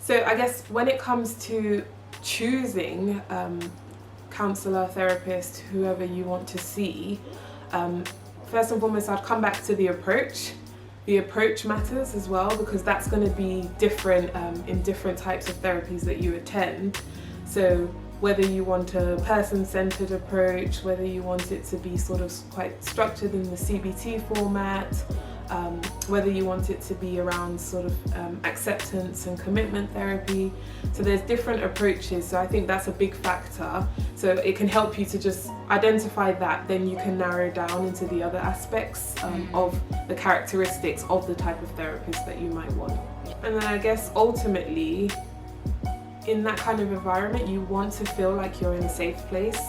So I guess when it comes to choosing counsellor, therapist, whoever you want to see, first and foremost, I'd come back to the approach. The approach matters as well, because that's going to be different in different types of therapies that you attend. So whether you want a person-centered approach, whether you want it to be sort of quite structured in the CBT format, whether you want it to be around sort of acceptance and commitment therapy. So there's different approaches, so I think that's a big factor. So it can help you to just identify that, then you can narrow down into the other aspects of the characteristics of the type of therapist that you might want. And then I guess ultimately, in that kind of environment, you want to feel like you're in a safe place,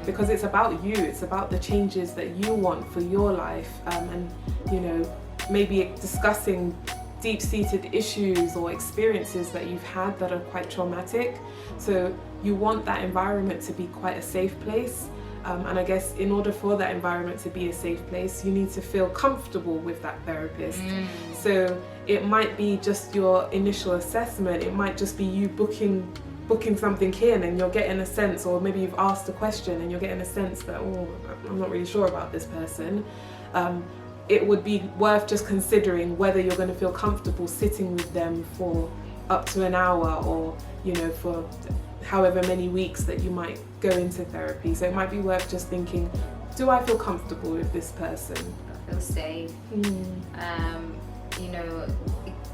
because it's about you, it's about the changes that you want for your life, and you know, maybe discussing deep-seated issues or experiences that you've had that are quite traumatic. So you want that environment to be quite a safe place, and I guess in order for that environment to be a safe place, you need to feel comfortable with that therapist. So it might be just your initial assessment, it might just be you booking something in and you're getting a sense, or maybe you've asked a question and you're getting a sense that, oh, I'm not really sure about this person. It would be worth just considering whether you're going to feel comfortable sitting with them for up to an hour, or you know, for however many weeks that you might go into therapy. So it might be worth just thinking, do I feel comfortable with this person? I feel safe. You know,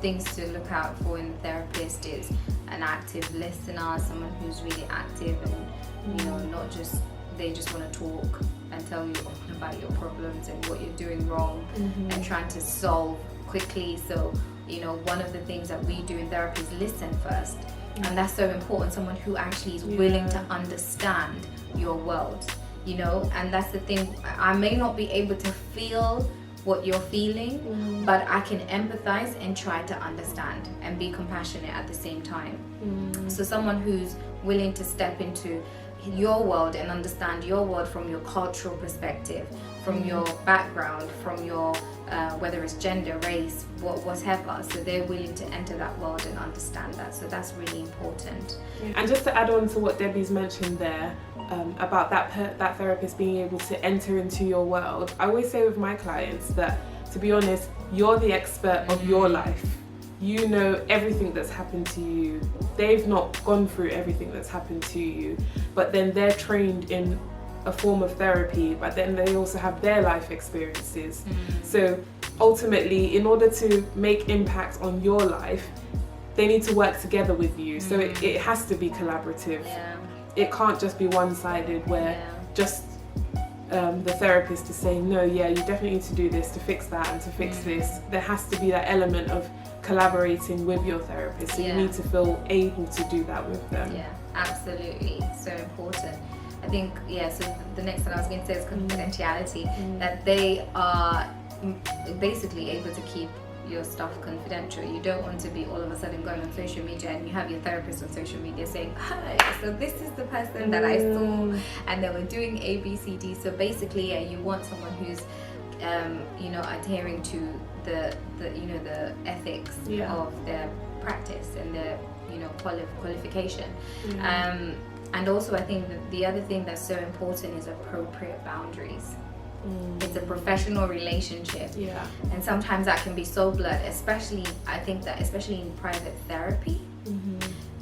things to look out for in a therapist is an active listener, someone who's really active, and you know, not just they just want to talk and tell you about your problems and what you're doing wrong and trying to solve quickly. So, you know, one of the things that we do in therapy is listen first. And that's so important, someone who actually is willing to understand your world, you know. And that's the thing, I may not be able to feel what you're feeling, but I can empathize and try to understand and be compassionate at the same time. So someone who's willing to step into your world and understand your world from your cultural perspective, from your background, from your whether it's gender, race, whatever. So they're willing to enter that world and understand that. So that's really important. And just to add on to what Debbie's mentioned there, about that therapist being able to enter into your world, I always say with my clients that, to be honest, you're the expert of your life. You know everything that's happened to you. They've not gone through everything that's happened to you, but then they're trained in a form of therapy, but then they also have their life experiences. So ultimately, in order to make impact on your life, they need to work together with you. So it has to be collaborative. It can't just be one-sided where just the therapist is saying, no, yeah, you definitely need to do this to fix that and to fix this. There has to be that element of collaborating with your therapist. So you need to feel able to do that with them. Yeah, absolutely. So important. I think, so the next thing I was going to say is confidentiality, that they are basically able to keep your stuff confidential. You don't want to be all of a sudden going on social media and you have your therapist on social media saying, hi, so this is the person that I saw and they were doing A, B, C, D. So basically, you want someone who's adhering to the ethics of their practice and their qualification. And also I think that the other thing that's so important is appropriate boundaries. It's a professional relationship, and sometimes that can be so blurred, especially in private therapy.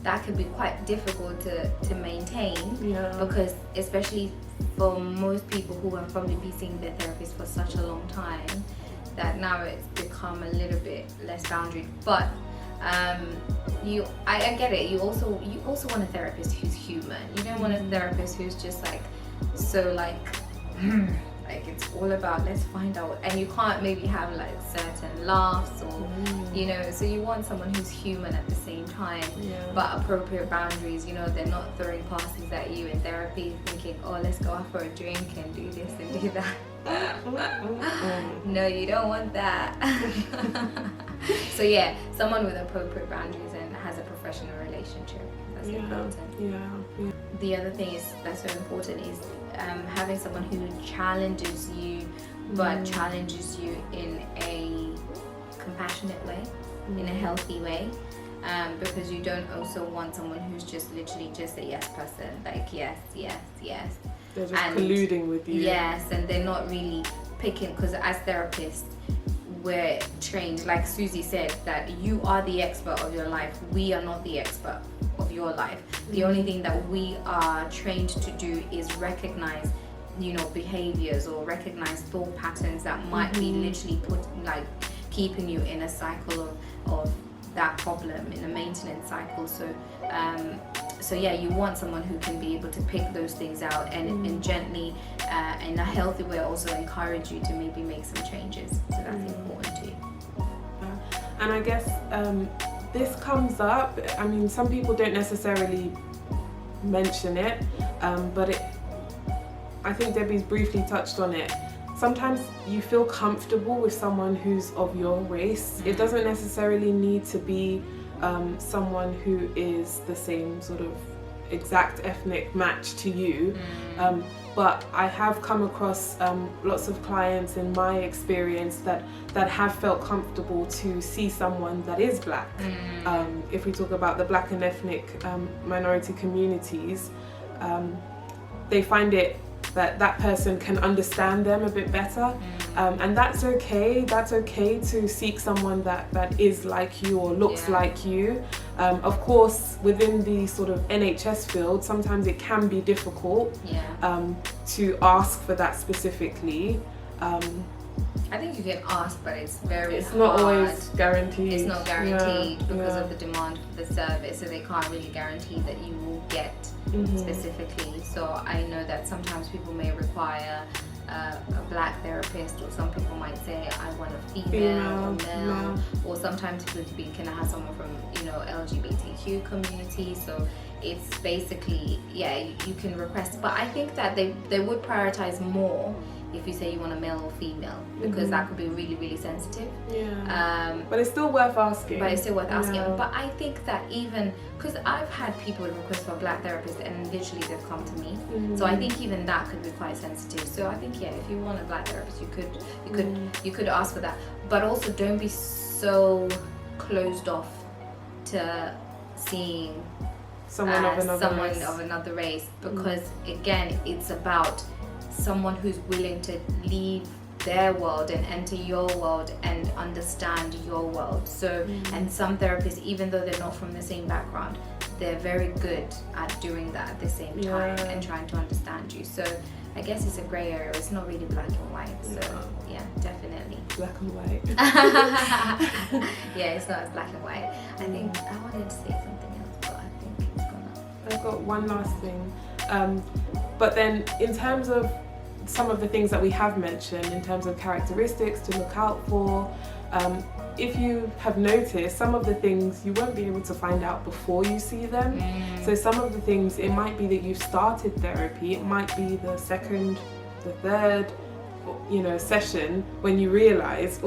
That could be quite difficult to maintain, because especially for most people who have probably been seeing their therapist for such a long time, that now it's become a little bit less boundary. But I get it. You also want a therapist who's human. You don't want a therapist who's just like it's all about let's find out, and you can't maybe have like certain laughs or so you want someone who's human at the same time, but appropriate boundaries. They're not throwing passes at you in therapy thinking, oh, let's go out for a drink and do this and do that. No, you don't want that. So someone with appropriate boundaries and has a professional relationship. That's important. The other thing that's so important is having someone who challenges you, but challenges you in a compassionate way, in a healthy way. because you don't also want someone who's just literally just a yes person, like yes. They're just colluding with you. Yes, and they're not really picking, because as therapists, we're trained, like Susie said, that you are the expert of your life. We are not the expert of your life. The only thing that we are trained to do is recognize, behaviors or recognize thought patterns that might be literally keeping you in a cycle of that problem, in a maintenance cycle. So yeah, you want someone who can be able to pick those things out and gently, in a healthy way, also encourage you to maybe make some changes. So that's important too. And I guess this comes up, I mean, some people don't necessarily mention it, but I think Debbie's briefly touched on it. Sometimes you feel comfortable with someone who's of your race. It doesn't necessarily need to be someone who is the same sort of exact ethnic match to you. But I have come across lots of clients in my experience that have felt comfortable to see someone that is black. If we talk about the black and ethnic minority communities, they find it that person can understand them a bit better, and that's okay. That's okay to seek someone that is like you or looks like you. Of course, within the sort of NHS field, sometimes it can be difficult to ask for that specifically. I think you can ask, but it's very It's hard. not always guaranteed. It's not guaranteed because of the demand for the service, so they can't really guarantee that you will get specifically. So I know that sometimes people may require a black therapist, or some people might say I want a female or male, or sometimes it could be, can I have someone from LGBTQ community? So it's basically, you can request, but I think that they would prioritize more if you say you want a male or female, because that could be really, really sensitive. But it's still worth asking. But I think that even, because I've had people request for a black therapist and literally they've come to me. So I think even that could be quite sensitive. So I think if you want a black therapist, you could ask for that. But also don't be so closed off to seeing someone of another race, because again, it's about someone who's willing to leave their world and enter your world and understand your world. So and some therapists, even though they're not from the same background, they're very good at doing that at the same time and trying to understand you. So I guess it's a grey area. It's not really black and white. So yeah, definitely black and white. It's not as black and white. I think I wanted to say something else, but I think it's gone up. I've got one last thing, but then in terms of some of the things that we have mentioned, in terms of characteristics to look out for, if you have noticed, some of the things you won't be able to find out before you see them. So some of the things, it might be that you've started therapy, it might be the second, the third, session when you realize,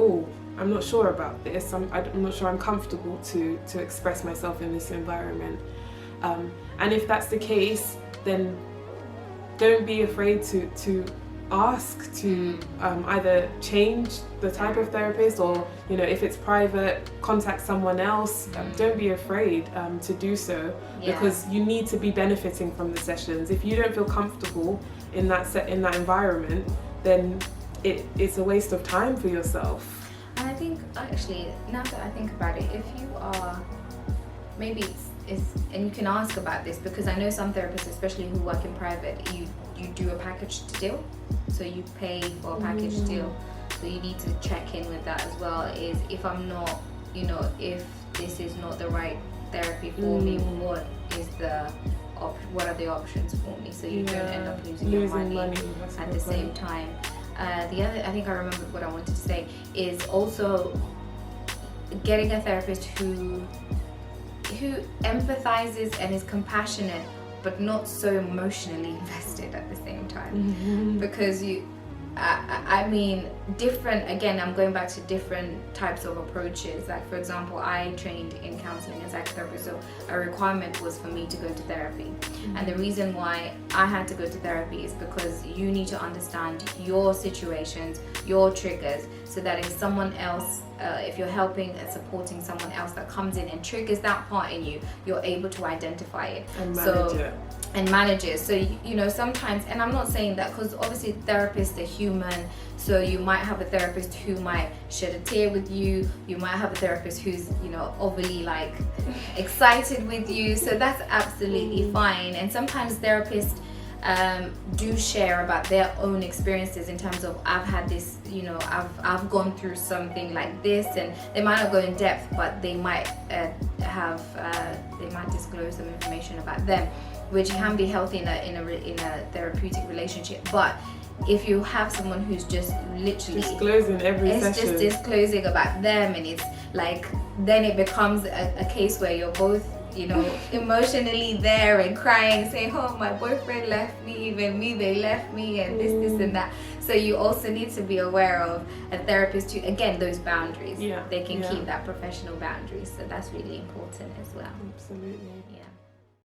I'm not sure about this, I'm not sure I'm comfortable to express myself in this environment. And if that's the case, then don't be afraid to ask to either change the type of therapist, or if it's private, contact someone else. Don't be afraid to do so, because you need to be benefiting from the sessions. If you don't feel comfortable in that environment, then it's a waste of time for yourself. And I think actually, now that I think about it, if you are, maybe it's and you can ask about this, because I know some therapists, especially who work in private, you do a package deal, so you pay for a package deal. So you need to check in with that as well. Is if I'm not, if this is not the right therapy for me, what are the options for me? So you don't end up losing your money at the same time. The other, I think I remember what I wanted to say, is also getting a therapist who empathizes and is compassionate, but not so emotionally invested at the same time. Because I mean, different, again, I'm going back to different types of approaches. Like, for example, I trained in counseling and psychotherapy, so a requirement was for me to go to therapy. And the reason why I had to go to therapy is because you need to understand your situations, your triggers, so that if someone else, if you're helping and supporting someone else that comes in and triggers that part in you, you're able to identify it. And manage it. And manages. So you know, sometimes, and I'm not saying that because obviously therapists are human, so you might have a therapist who might shed a tear with you, you might have a therapist who's, you know, overly like excited with you, so that's absolutely fine. And sometimes therapists do share about their own experiences in terms of, I've had this, you know, I've gone through something like this, and they might not go in depth, but they might they might disclose some information about them, which can be healthy in a therapeutic relationship. But if you have someone who's just literally disclosing every session, just disclosing about them, and it's like, then it becomes a case where you're both, you know, emotionally there and crying, saying, oh, my boyfriend left me, even me, they left me, and this and that. So you also need to be aware of a therapist to, again, those boundaries. Yeah. They can keep that professional boundaries, so that's really important as well. Absolutely. Yeah.